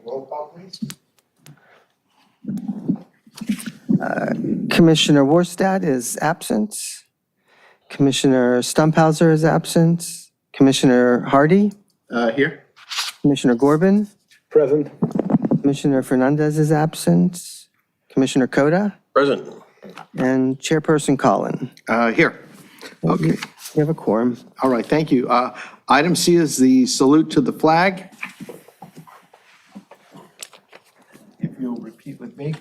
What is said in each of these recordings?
Roll call, please. Commissioner Worstad is absent. Commissioner Stumphauser is absent. Commissioner Hardy, Here. Commissioner Corbin, Present. Commissioner Fernandez is absent. Commissioner Coda, Present. and Chairperson Collin. Here. Okay. We have a quorum. All right, thank you. Item C is the salute to the flag. If you'll repeat with me.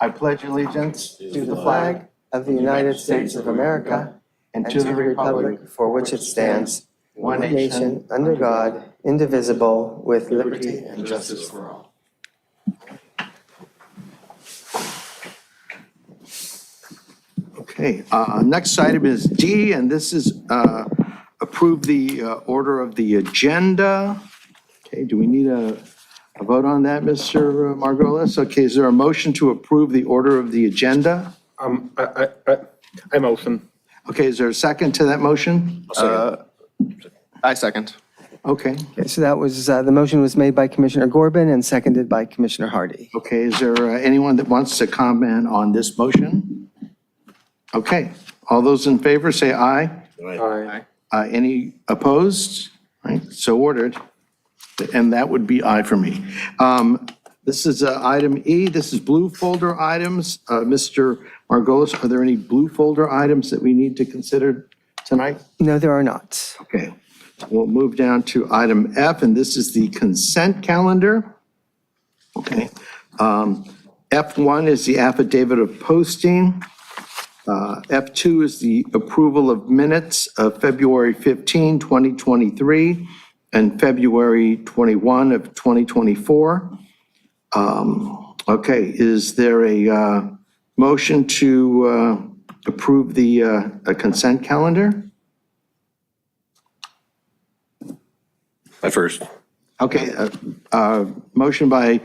I pledge allegiance To the flag of the United States of America and and to the republic for which it stands, one nation, under God, indivisible, with liberty and justice for all. Okay, next item is D, and this is approve the order of the agenda. Okay, do we need a vote on that, Mr. Margolis? Okay, is there a motion to approve the order of the agenda? I motion. Okay, is there a second to that motion? I second. Okay, Okay, so that was, the motion was made by Commissioner Corbin and seconded by Commissioner Hardy. okay, is there anyone that wants to comment on this motion? Okay, all those in favor say aye. Aye. Any opposed? Right, so ordered. And that would be aye for me. This is item E. This is blue folder items. Mr. Margolis, are there any blue folder items that we need to consider tonight? No, there are not. Okay, we'll move down to item F, and this is the consent calendar. Okay. F1 is the affidavit of posting. F2 is the approval of minutes of February 15, 2023, and February 21 of 2024. Okay, is there a motion to approve the a consent calendar? I first. Okay, motion by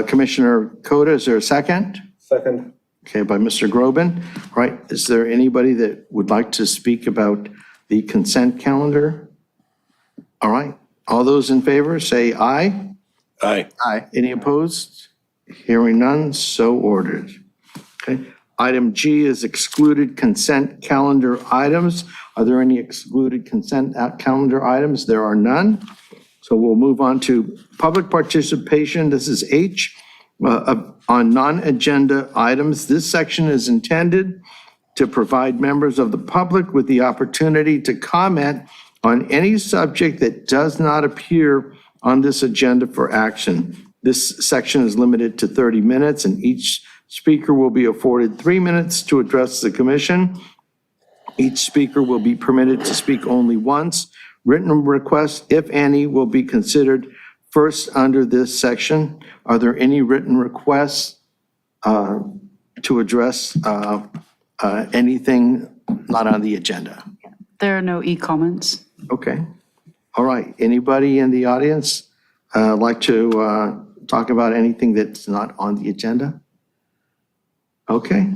Commissioner Coda, is there a second? Second. Okay, by Mr. Groban. All right, is there anybody that would like to speak about the consent calendar? All right, all those in favor, say aye. Aye. Aye. Any opposed? Hearing none, so ordered. Okay, item G is excluded consent calendar items. Are there any excluded consent calendar items? There are none. So we'll move on to public participation. This is H. On non-agenda items, this section is intended to provide members of the public with the opportunity to comment on any subject that does not appear on this agenda for action. This section is limited to 30 minutes, and each speaker will be afforded 3 minutes to address the commission. Each speaker will be permitted to speak only once. Written requests, if any, will be considered first under this section. Are there any written requests to address anything not on the agenda? There are no e-comments. Okay. All right. Anybody in the audience like to talk about anything that's not on the agenda? Okay.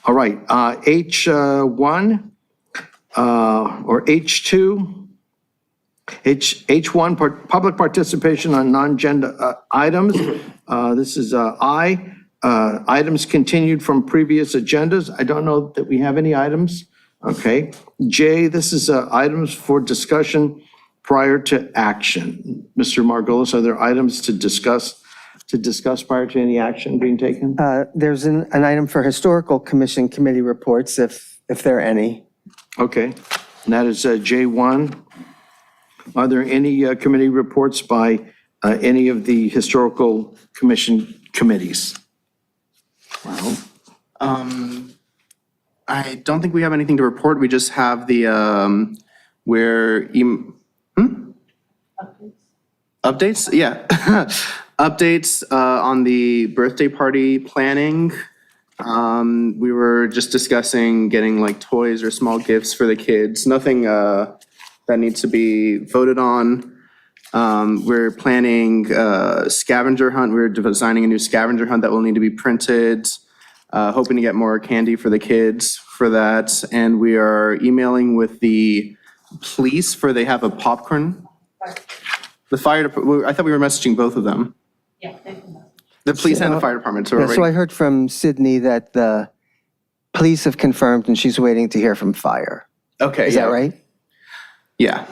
All right. H1 or H2. H1, public participation on non-agenda items. This is I, items continued from previous agendas. I don't know that we have any items. Okay. J, this is items for discussion prior to action. Mr. Margolis, are there items to discuss prior to any action being taken? There's an item for Historical Commission committee reports, if there are any. Okay. And that is J1. Are there any committee reports by any of the historical commission committees? Well, I don't think we have anything to report. We just have the, Updates? Yeah. Updates on the birthday party planning. We were just discussing getting like toys or small gifts for the kids. Nothing that needs to be voted on. We're planning a scavenger hunt. We're designing a new scavenger hunt that will need to be printed. Hoping to get more candy for the kids for that. And we are emailing with the police they have a popcorn. The fire, I thought we were messaging both of them. The police and the fire department, so Yeah, we're so I waiting. heard from Sydney that the police have confirmed and she's waiting to hear from fire. Okay, Is yeah. that right? Yeah.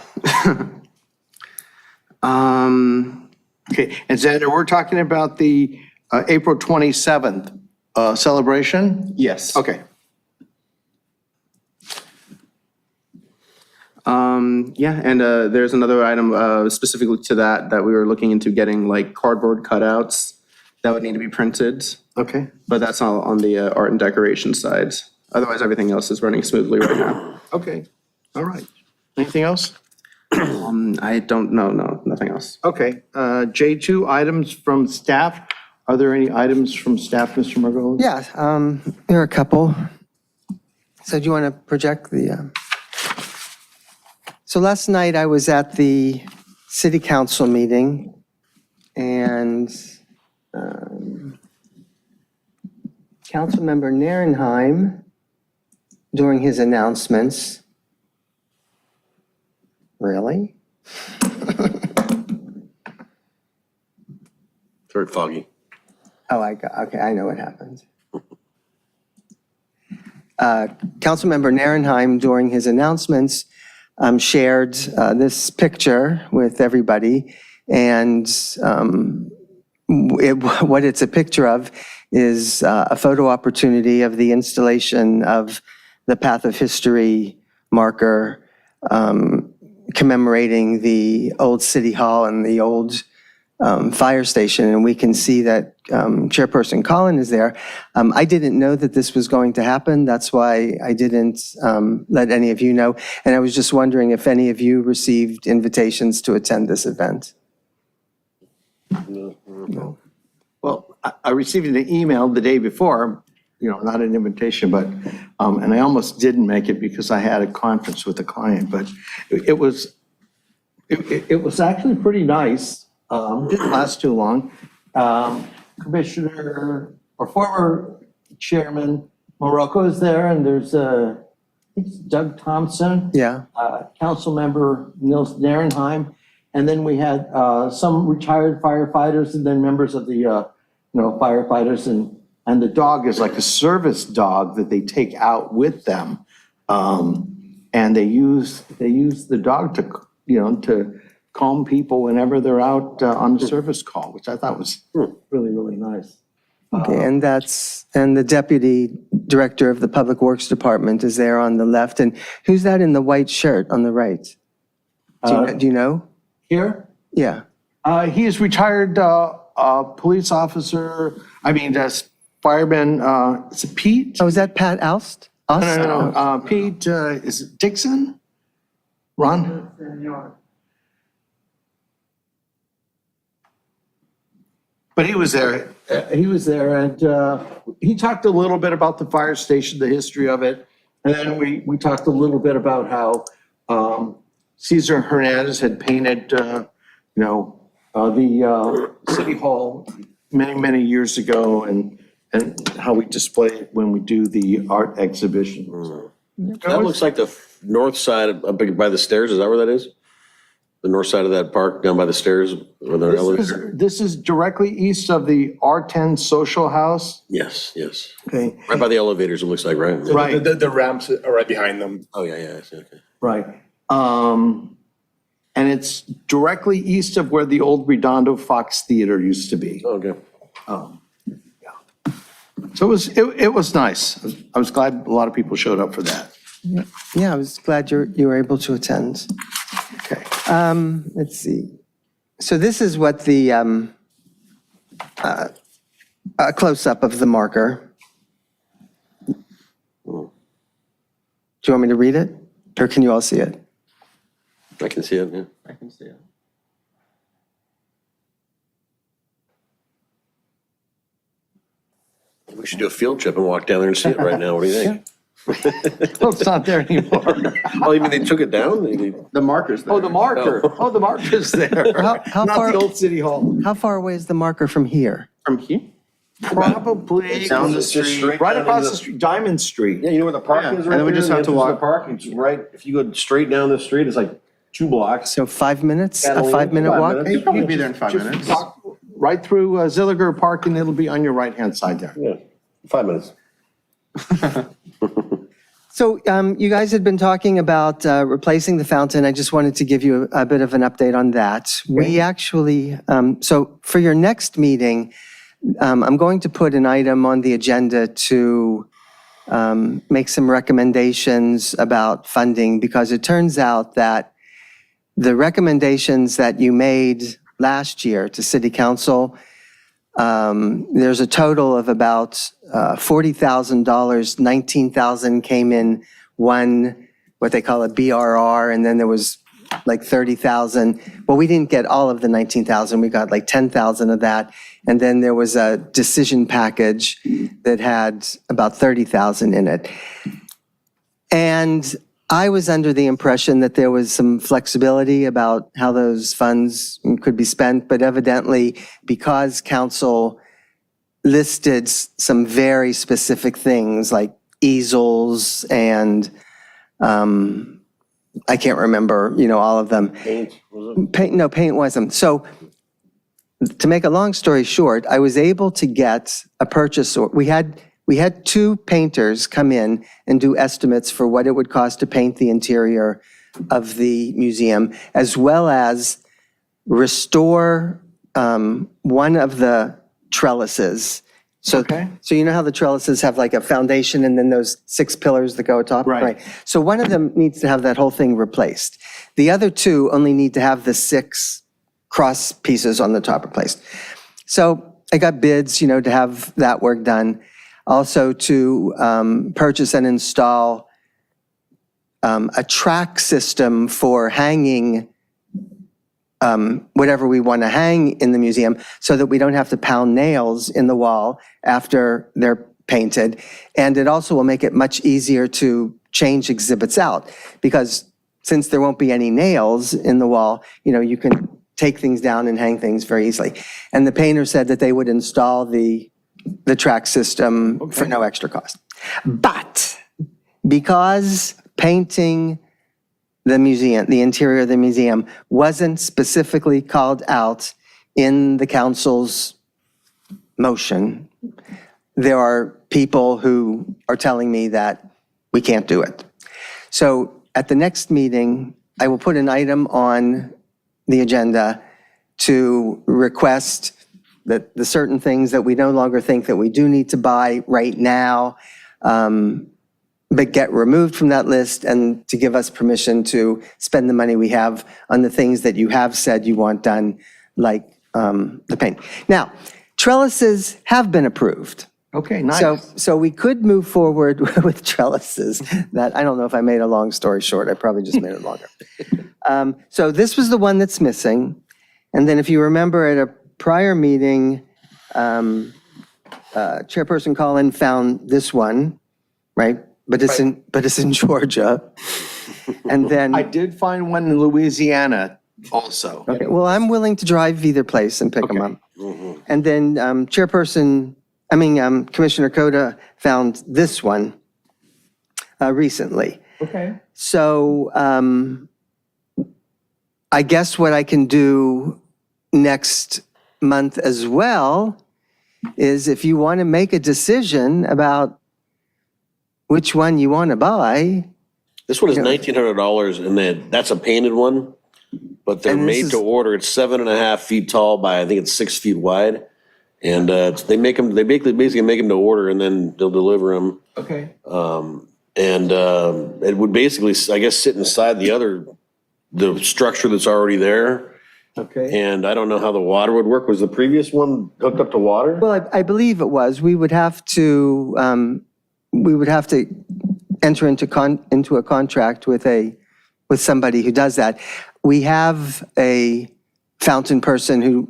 Okay, and Xander, we're talking about the April 27th celebration? Yes. Okay. Yeah, and there's another item specifically to that we were looking into getting like cardboard cutouts that would need to be printed, Okay. but that's all on the art and decoration sides. Otherwise, everything else is running smoothly right now. Okay. All right. Anything else? I don't know, no, nothing else. Okay. J2, items from staff. Are there any items from staff, Mr. Margolis? Yeah, there are a couple. So do you want to project the? So last night I was at the city council meeting and Councilmember Narenheim, during his announcements, really? It's very foggy. Oh, okay, I know what happened. Councilmember Narenheim, during his announcements, shared this picture with everybody. And what it's a picture of is a photo opportunity of the installation of the Path of History marker commemorating the old City Hall and the old fire station, and we can see that Chairperson Collin is there. I didn't know that this was going to happen. That's why I didn't let any of you know. And I was just wondering if any of you received invitations to attend this event. Well, I received an email the day before, not an invitation, but, and I almost didn't make it because I had a conference with a client, but it was actually pretty nice. Didn't last too long. Commissioner or former Chairman Morocco is there, and there's I think it's Doug Thompson. Yeah. Councilmember Niels Narenheim, and then we had some retired firefighters, and then members of the firefighters, and the dog is like a service dog that they take out with them, and they use the dog to calm people whenever they're out on service call, which I thought was really, really nice. Okay, and the Deputy Director of the Public Works Department is there on the left. And who's that in the white shirt on the right? Do you know? Here, Yeah. he is retired police officer, fireman, is it Pete? Oh, is that Pat Alst? No. Pete, is it Dixon? Ron? But he was there, and he talked a little bit about the fire station, the history of it. And then we talked a little bit about how Cesar Hernandez had painted, the City Hall many, many years ago, and how we display it when we do the art exhibition. That looks like the north side up by the stairs. Is that where that is? The north side of that park down by the stairs with an elevator? This is directly east of the R10 Social House. Yes. Okay, Right by the elevators, it looks like, right? Right. The ramps are right behind them. Oh, yeah, I see, okay. right. And it's directly east of where the old Redondo Fox Theater used to be. Okay. So it was nice. I was glad a lot of people showed up for that. Yeah, I was glad you were able to attend. Okay. Let's see. So this is what the a close-up of the marker. Do you want me to read it, or can you all see it? I can see it, yeah. I can see it. We should do a field trip and walk down there and see it right now. What do you think? Well, it's not there anymore. Oh, you mean they took it down? The marker's there. Oh, the marker. Oh, the marker's there. How Not far- the old City Hall. How far away is the marker from here? From here? Probably Down the It's just street. straight right down across into the street, Diamond Street. Yeah, you know where the park Yeah, is and right then we there? just The have to entrance walk- the park, it's right, if you go straight down the street, it's like 2 blocks. So 5 minutes, a Yeah, 5-minute walk? minutes. You could probably be there in 5 minutes. right through Zilliger Park, and it'll be on your right-hand side there. Yeah, 5 minutes. So you guys had been talking about replacing the fountain. I just wanted to give you a bit of an update on that. We actually, so for your next meeting, I'm going to put an item on the agenda to make some recommendations about funding, because it turns out that the recommendations that you made last year to City Council, there's a total of about $40,000, $19,000 came in one, what they call a BRR, and then there was like 30,000. Well, we didn't get all of the 19,000, we got like 10,000 of that. And then there was a decision package that had about 30,000 in it. And I was under the impression that there was some flexibility about how those funds could be spent, but evidently because council listed some very specific things like easels and I can't remember, all of them. Paint, was it? Paint wasn't. So to make a long story short, I was able to get a purchase order. We had two painters come in and do estimates for what it would cost to paint the interior of the museum, as well as restore one of the trellises. So, Okay. so you know how the trellises have like a foundation and then those 6 pillars that go atop? Right. So one of them needs to have that whole thing replaced. The other two only need to have the 6 cross pieces on the top replaced. So I got bids, to have that work done. Also to purchase and install a track system for hanging whatever we want to hang in the museum, so that we don't have to pound nails in the wall after they're painted. And it also will make it much easier to change exhibits out, because since there won't be any nails in the wall, you can take things down and hang things very easily. And the painter said that they would install the track system for no extra cost. But because painting the museum, the interior of the museum, wasn't specifically called out in the council's motion, there are people who are telling me that we can't do it. So at the next meeting, I will put an item on the agenda to request that the certain things that we no longer think that we do need to buy right now, but get removed from that list, and to give us permission to spend the money we have on the things that you have said you want done, like the paint. Now, trellises have been approved. Okay, nice. So we could move forward with trellises. That, I don't know if I made a long story short. I probably just made it longer. So this was the one that's missing. And then if you remember at a prior meeting, Chairperson Collin found this one, right? But it's in Georgia. And then, I did find one in Louisiana also. okay, well, I'm willing to drive either place and pick them up. And then Commissioner Coda found this one recently. Okay. So I guess what I can do next month as well is, if you want to make a decision about which one you want to buy. This one is $1,900, and then that's a painted one, but they're And this made is- to order. It's 7.5 feet tall by, I think it's 6 feet wide. And they basically make them to order, and then they'll deliver them. Okay. It would basically, I guess, sit inside the structure that's already there. Okay. And I don't know how the water would work. Was the previous one hooked up to water? Well, I believe it was. We would have to enter into a contract with somebody who does that. We have a fountain person who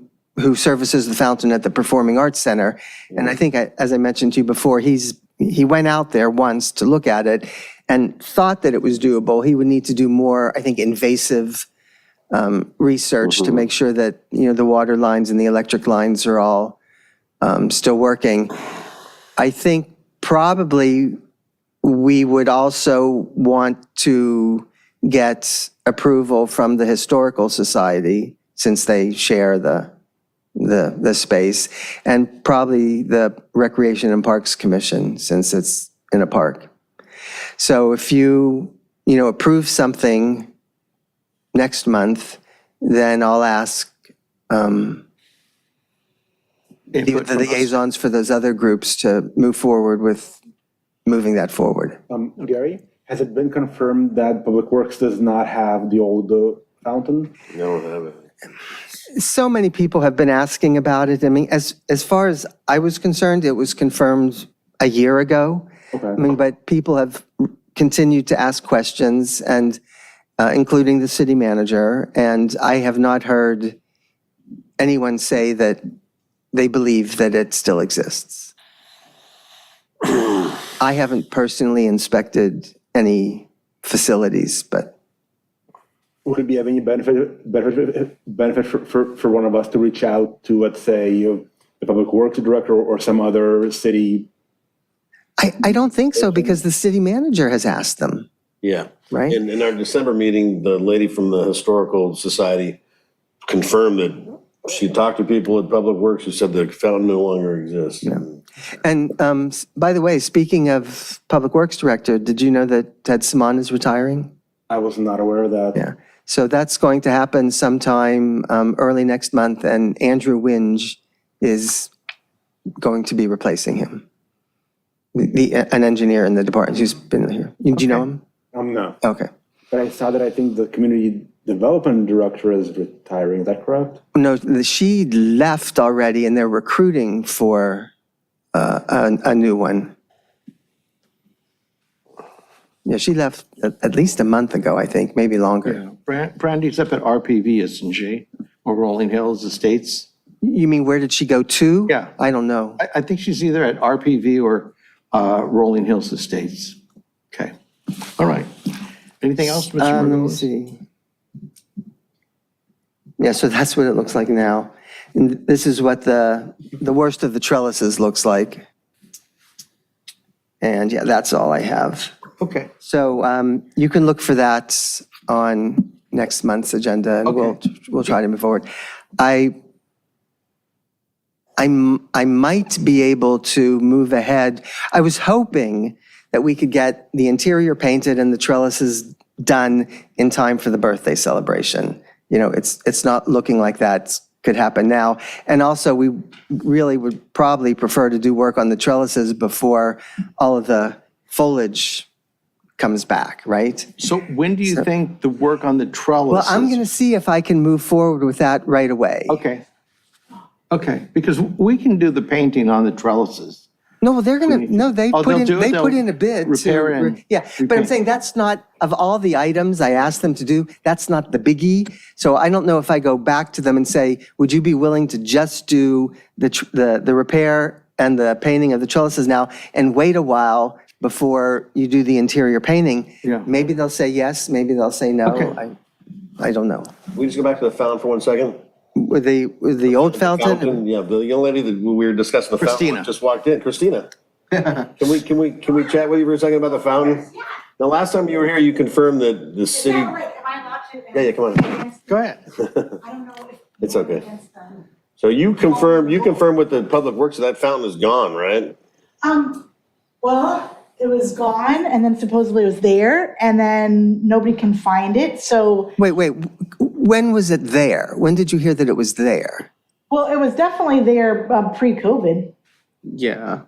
services the fountain at the Performing Arts Center. And I think, as I mentioned to you before, he went out there once to look at it and thought that it was doable. He would need to do more, I think, invasive research to make sure that, the water lines and the electric lines are all still working. I think probably we would also want to get approval from the Historical Society, since they share the the space, and probably the Recreation and Parks Commission, since it's in a park. So if you approve something next month, then I'll ask the liaisons for those other groups to move forward with moving that forward. Gary, has it been confirmed that Public Works does not have the old fountain? No, I haven't. So many people have been asking about it. I mean, as far as I was concerned, it was confirmed a year ago. Okay. I mean, but people have continued to ask questions, and including the city manager, and I have not heard anyone say that they believe that it still exists. I haven't personally inspected any facilities, but Would it be of any benefit for one of us to reach out to, let's say, the Public Works Director or some other city? I don't think so, because the city manager has asked them, Yeah. right? In our December meeting, the lady from the Historical Society confirmed that she talked to people at Public Works who said the fountain no longer exists. And by the way, speaking of Public Works Director, did you know that Ted Simon is retiring? I was not aware of that. Yeah. So that's going to happen sometime early next month, and Andrew Winge is going to be replacing him. An engineer in the department who's been here. Do you know him? No. Okay. But I saw that I think the Community Development Director is retiring. Is that correct? No, she left already, and they're recruiting for a new one. Yeah, she left at least a month ago, I think, maybe longer. Brandy's up at RPV, isn't she? Or Rolling Hills Estates? You mean, where did she go to? Yeah. I don't know. I think she's either at RPV or Rolling Hills Estates. Okay. All right. Anything else, Mr. Let me Margolis? see. Yeah, so that's what it looks like now. And this is what the worst of the trellises looks like. And yeah, that's all I have. Okay. So you can look for that on next month's agenda, and we'll try to move forward. I might be able to move ahead. I was hoping that we could get the interior painted and the trellises done in time for the birthday celebration. You know, it's not looking like that could happen now. And also, we really would probably prefer to do work on the trellises before all of the foliage comes back, right? So when do you think the work on the trellises? Well, I'm going to see if I can move forward with that right away. Okay. Okay, because we can do the painting on the trellises. No, they're going to, no, they Oh, put they'll in, do it? they They'll put in a bid. repair and Yeah, but I'm repaint. saying that's not, of all the items I asked them to do, that's not the biggie. So I don't know if I go back to them and say, would you be willing to just do the repair and the painting of the trellises now and wait a while before you do the interior painting? Yeah. Maybe they'll say yes, maybe they'll say no. Okay. I don't know. We just go back to the fountain for 1 second. With the old fountain? Yeah, the young lady that we were discussing the fountain Christina. with just walked in. Christina. Can we chat with you for a second about the fountain? The last time you were here, you confirmed that the city. Am I allowed to? Yeah, come on. Go ahead. I don't know if. It's okay. So you confirmed with the Public Works that fountain is gone, right? Well, it was gone and then supposedly it was there and then nobody can find it, so, Wait, when was it there? When did you hear that it was there? well, it was definitely there pre-COVID. Yeah.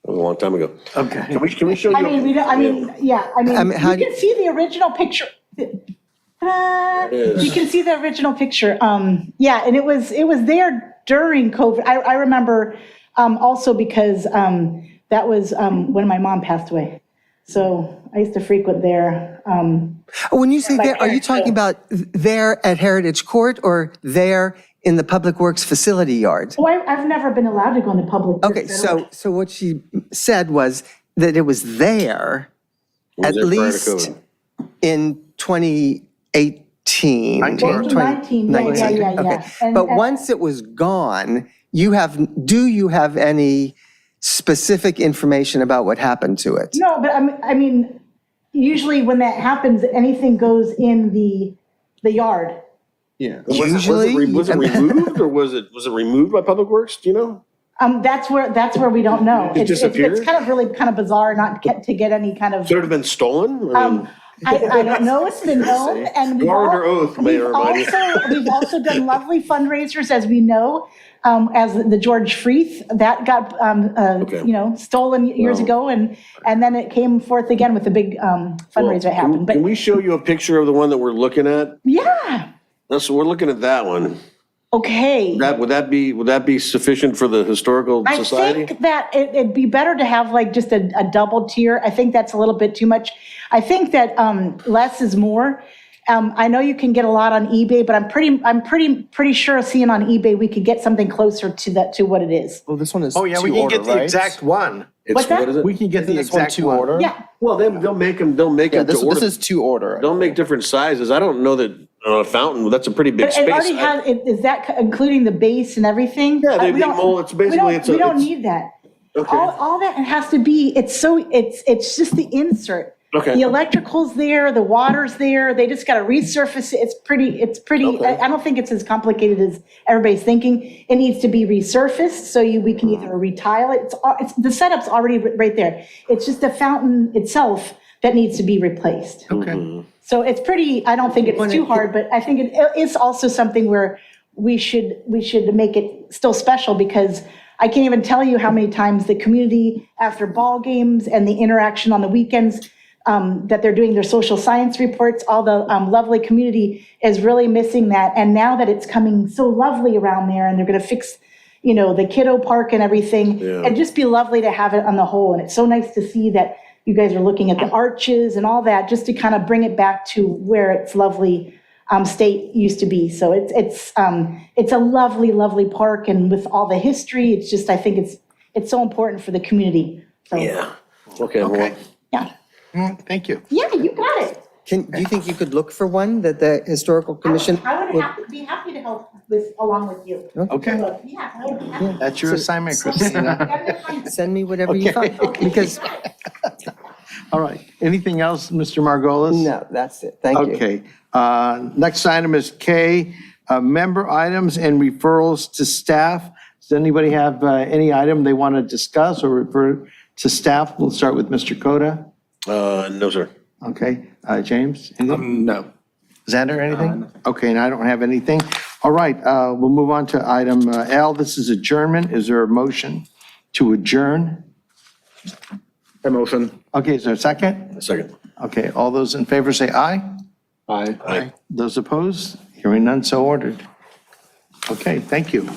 That was a long time ago. Okay. Can we show you? I mean, how you do can see the original picture. is. You can see the original picture. Yeah, and it was there during COVID. I remember also because that was when my mom passed away. So I used to frequent there. When you say My there, are you parents talking do. about there at Heritage Court or there in the Public Works facility yard? Oh, I've never been allowed to go into public. Okay, so what she said was that it was there at there prior to least COVID? in 2018. 19. or 19, yeah. Okay, And- but and- once it was gone, do you have any specific information about what happened to it? No, but I mean, usually when that happens, anything goes in the yard. Yeah. Usually, Was it removed or was it removed by Public Works? Do you know? That's where we don't know. It It's disappeared? kind of really kind of bizarre not to get any kind of. Could it have been stolen? I mean, I don't know, it's been known, and You are under oath, Mayor Armani. we've also done lovely fundraisers, as we know, as the George Freeth, that got, Okay. stolen years ago, and then it came forth again with the big fundraiser that happened, Can but we show you a picture of the one that we're looking at? yeah, We're looking at that one. okay. Would that be sufficient for the Historical I Society? think that it'd be better to have like just a double tier. I think that's a little bit too much. I think that less is more. I know you can get a lot on eBay, but I'm pretty sure seeing on eBay, we could get something closer to what it is. well, this one is Oh, yeah, we to can order, get the right? exact one. What's that? What is it? We can get the This one exact to one. order? Yeah, Well, they'll make them Yeah, to this order. is to order. They'll make different sizes. I don't know that on a fountain, that's a pretty big but space. it already has, is that including the base and everything? Yeah, We don't- well, it's basically, We don't need that. Okay. All that has to be, it's just the insert. Okay. The electrical's there, the water's there, they just gotta resurface it. It's pretty, Okay. I don't think it's as complicated as everybody's thinking. It needs to be resurfaced, so we can either retile it. The setup's already right there. It's just the fountain itself that needs to be replaced. Okay. So it's pretty, I don't think it's too hard, but I think it is also something where we should make it still special, because I can't even tell you how many times the community, after ball games and the interaction on the weekends, that they're doing their social science reports, all the lovely community is really missing that. And now that it's coming so lovely around there, and they're gonna fix, the kiddo park and everything, Yeah. it'd just be lovely to have it on the whole. And it's so nice to see that you guys are looking at the arches and all that, just to kind of bring it back to where its lovely state used to be. So it's a lovely, lovely park, and with all the history, it's just, I think it's so important for the community. So, Yeah. Okay. Okay. Well, yeah. Thank you. Yeah, you got it. Do you think you could look for one that the Historical Commission? I would be happy to help along with you. Okay. So, yeah, I would be happy. That's your assignment, Christina. Send me whatever you Okay. find, because, All right. Anything else, Mr. Margolis? no, that's it, thank you. Okay. Next item is K, member items and referrals to staff. Does anybody have any item they want to discuss or refer to staff? We'll start with Mr. Coda. no, sir. Okay. James? anything? No. Xander, anything? Okay, and I don't have anything. All right, we'll move on to item L. This is adjournment. Is there a motion to adjourn? Emotion. Okay, is there a second? A second. Okay, all those in favor say aye. Aye. Those opposed? Hearing none, so ordered. Okay, thank you.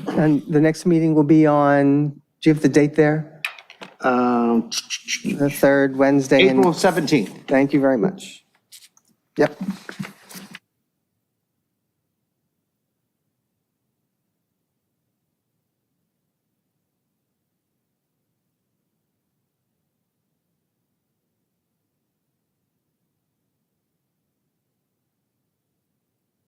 And the next meeting will be on, do you have the date there? April The third Wednesday in, 17th. thank you very much. Yep.